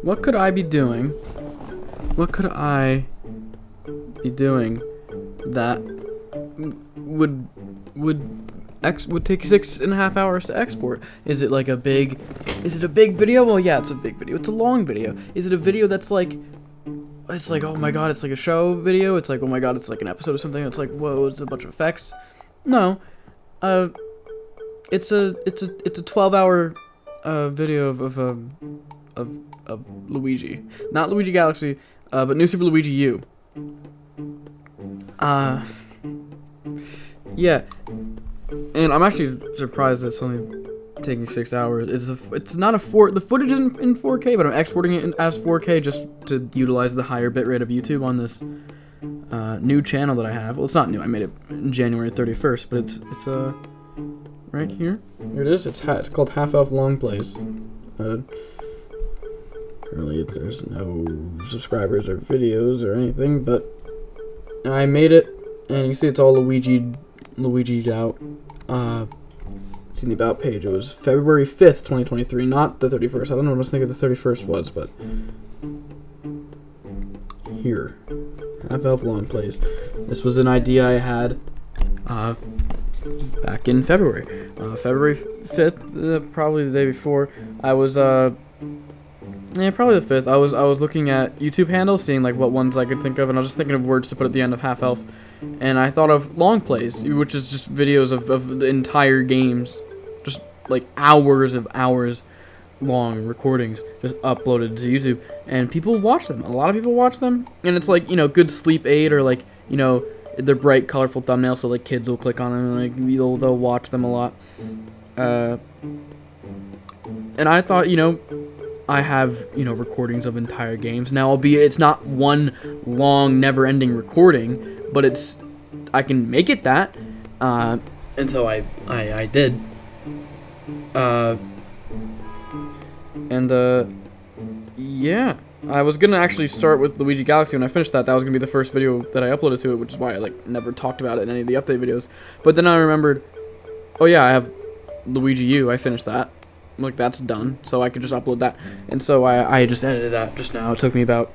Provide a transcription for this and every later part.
What could I be doing? What could I be doing that would take 6.5 hours to export? Is it like a big video? Well, yeah, it's a big video. It's a long video. Is it a video that's like, it's like, oh my god, it's like a show video? It's like, oh my god, it's like an episode of something. It's like, whoa, it's a bunch of effects. No, it's a 12-hour video of Luigi, not Luigi Galaxy, but New Super Luigi U. Yeah, and I'm actually surprised that it's only taking 6 hours. It's not the footage isn't in 4K, but I'm exporting it as 4K just to utilize the higher bitrate of YouTube on this new channel that I have. Well, it's not new. I made it January 31st, but it's right here. Here it is. It's called Elf Longplays. Currently, there's no subscribers or videos or anything, but I made it, and you can see it's all Luigi'd out. See the about page. It was February 5th, 2023, not the 31st. I don't know what I was thinking the 31st was, but here, Elf Longplays. This was an idea I had back in February. February 5th, probably the day before. I was probably the 5th. I was looking at YouTube handles, seeing like what ones I could think of, and I was just thinking of words to put at the end of Half Elf. And I thought of long plays, which is just videos of the entire games, just like hours long recordings just uploaded to YouTube, and people watch them. A lot of people watch them, and it's like, you know, good sleep aid, or like, you know, they're bright, colorful thumbnails, so like kids will click on them, and like they'll watch them a lot. And I thought, you know, I have, you know, recordings of entire games. Now, albeit it's not one long, never-ending recording, but I can make it that, and so I did, yeah, I was gonna actually start with Luigi Galaxy. When I finished that was gonna be the first video that I uploaded to it, which is why I like never talked about it in any of the update videos. But then I remembered, oh yeah, I have Luigi U. I finished that. Like, that's done, so I could just upload that. And so I just edited that just now. It took me about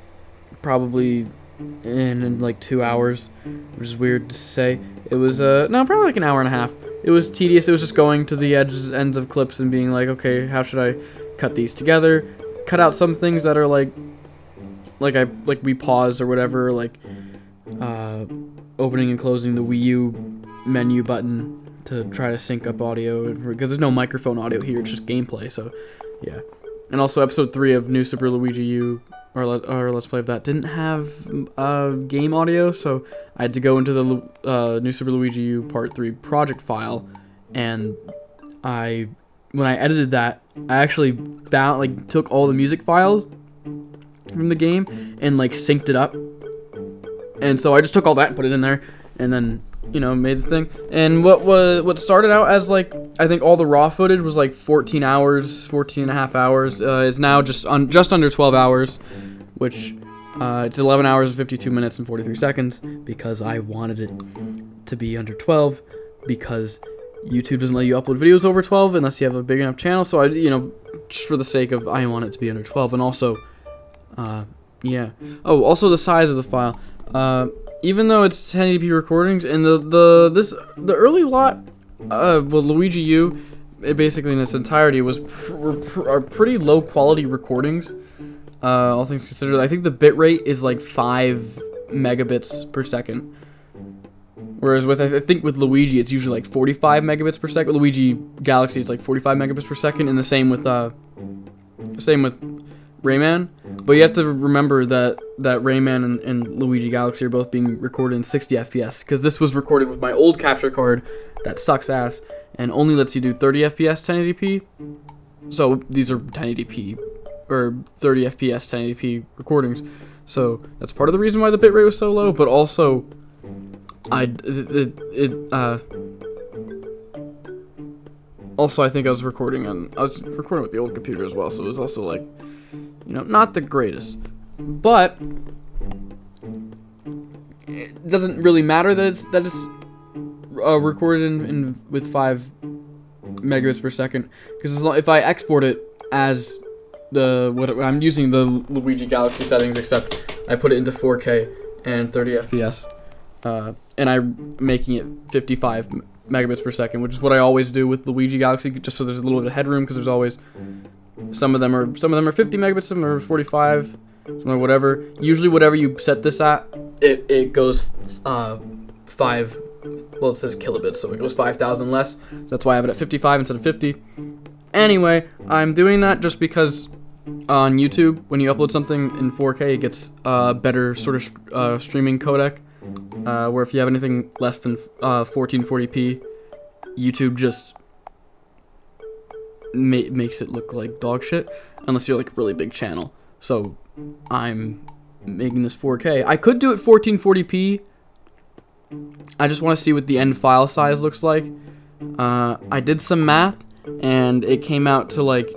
probably in like 2 hours, which is weird to say. It was no, probably like an hour and a half. It was tedious. It was just going to the ends of clips and being like, okay, how should I cut these together? Cut out some things that are like we pause or whatever, like opening and closing the Wii U menu button to try to sync up audio, because there's no microphone audio here, it's just gameplay. So yeah. And also episode 3 of New Super Luigi U, or Let's Play of that, didn't have game audio, so I had to go into the New Super Luigi U Part 3 project file, and when I edited that, I actually found, like, took all the music files from the game and like synced it up, and so I just took all that and put it in there, and then, you know, made the thing. And what started out as, like, I think all the raw footage was like 14 and a half hours, is now just under 12 hours, which it's 11 hours and 52 minutes and 43 seconds, because I wanted it to be under 12, because YouTube doesn't let you upload videos over 12 unless you have a big enough channel. So I, you know, just for the sake of, I want it to be under 12. And also, yeah. Oh, also the size of the file. Even though it's 1080p recordings, and the early lot, well, Luigi U, it basically in its entirety are pretty low quality recordings. All things considered, I think the bitrate is like 5 megabits per second. Whereas I think with Luigi, it's usually like 45 megabits per second. Luigi Galaxy is like 45 megabits per second, and the same with Rayman. But you have to remember that Rayman and Luigi Galaxy are both being recorded in 60 FPS, because this was recorded with my old capture card that sucks ass and only lets you do 30 FPS 1080p. So these are 1080p or 30 FPS 1080p recordings. So that's part of the reason why the bitrate was so low. But also, also, I think I was recording with the old computer as well, so it was also like, you know, not the greatest. But it doesn't really matter that recorded in with 5 megabits per second, because if I export it as what I'm using the Luigi Galaxy settings, except I put it into 4K and 30 FPS, and I'm making it 55 megabits per second, which is what I always do with Luigi Galaxy, just so there's a little bit of headroom, because there's always some of them are 50 megabits, some are 45, some are whatever. Usually, whatever you set this at, it goes 5. Well, it says kilobits, so it goes 5,000 less. So that's why I have it at 55 instead of 50. Anyway, I'm doing that just because on YouTube, when you upload something in 4K, it gets better sort of streaming codec. Where if you have anything less than 1440p, YouTube just makes it look like dog shit, unless you're like a really big channel. So I'm making this 4K. I could do it 1440p. I just want to see what the end file size looks like. I did some math, and it came out to like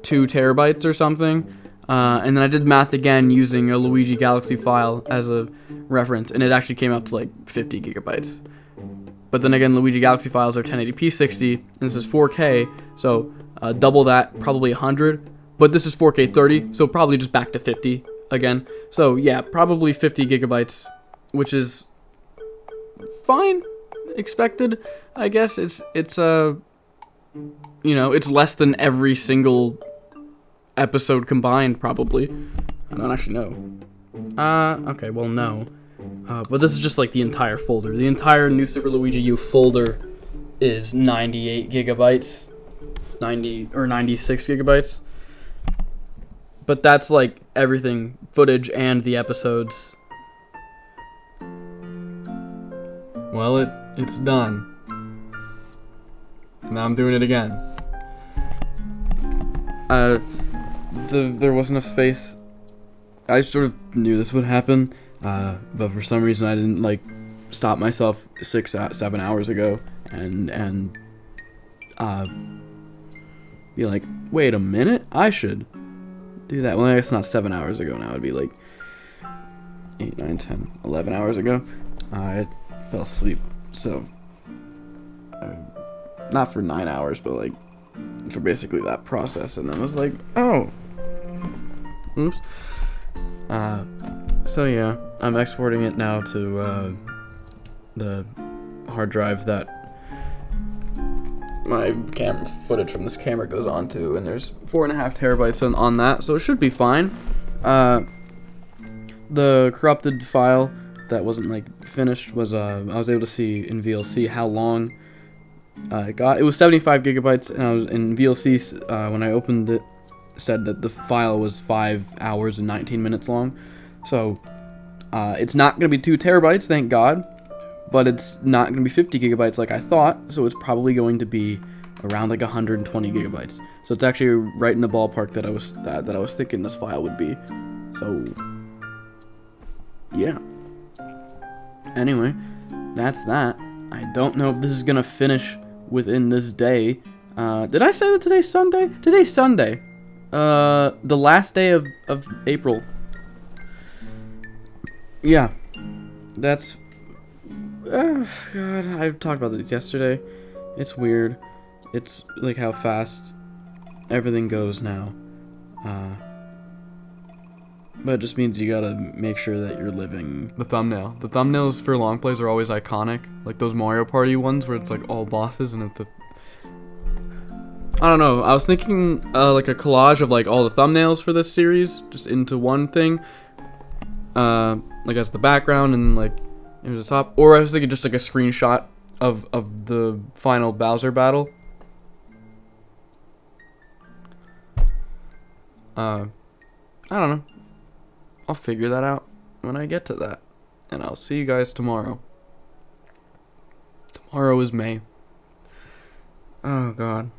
2 terabytes or something. And then I did math again using a Luigi Galaxy file as a reference, and it actually came out to like 50 gigabytes. But then again, Luigi Galaxy files are 1080p 60, and this is 4K, so double that, probably 100. But this is 4K 30, so probably just back to 50 again. So yeah, probably 50 gigabytes, which is fine, expected, I guess. It's you know, it's less than every single episode combined, probably. I don't actually know. Okay, well, no. But this is just like the entire folder. The entire New Super Luigi U folder is 98 gigabytes. 90 or 96 gigabytes. But that's like everything, footage and the episodes. Well, it's done. Now I'm doing it again. There wasn't enough space. I sort of knew this would happen, but for some reason I didn't like stop myself 7 hours ago and be like, wait a minute, I should do that. Well, I guess not 7 hours ago now. It'd be like 8, 9, 10, 11 hours ago. I fell asleep, so not for 9 hours, but like for basically that process, and I was like, oh, oops. So yeah, I'm exporting it now to the hard drive that my camera footage from this camera goes on to, and there's 4.5 terabytes on that, so it should be fine. The corrupted file that wasn't like finished was I was able to see in VLC how long it got. It was 75 gigabytes, and I was in VLC when I opened it, said that the file was 5 hours and 19 minutes long. So it's not going to be 2 terabytes, thank God, but it's not going to be 50 gigabytes like I thought, so it's probably going to be around like 120 gigabytes. So it's actually right in the ballpark that I was thinking this file would be. So yeah. Anyway, that's that. I don't know if this is going to finish within this day. Did I say that today's Sunday? Today's Sunday. The last day of April. Yeah. That's... God, I talked about this yesterday. It's weird. It's like how fast everything goes now. But it just means you gotta make sure that you're living the thumbnail. The thumbnails for long plays are always iconic. Like those Mario Party ones where it's like all bosses and I don't know. I was thinking like a collage of like all the thumbnails for this series just into one thing. Like as the background and like into the top. Or I was thinking just like a screenshot of the final Bowser battle. I don't know. I'll figure that out when I get to that. And I'll see you guys tomorrow. Tomorrow is May. Oh, God.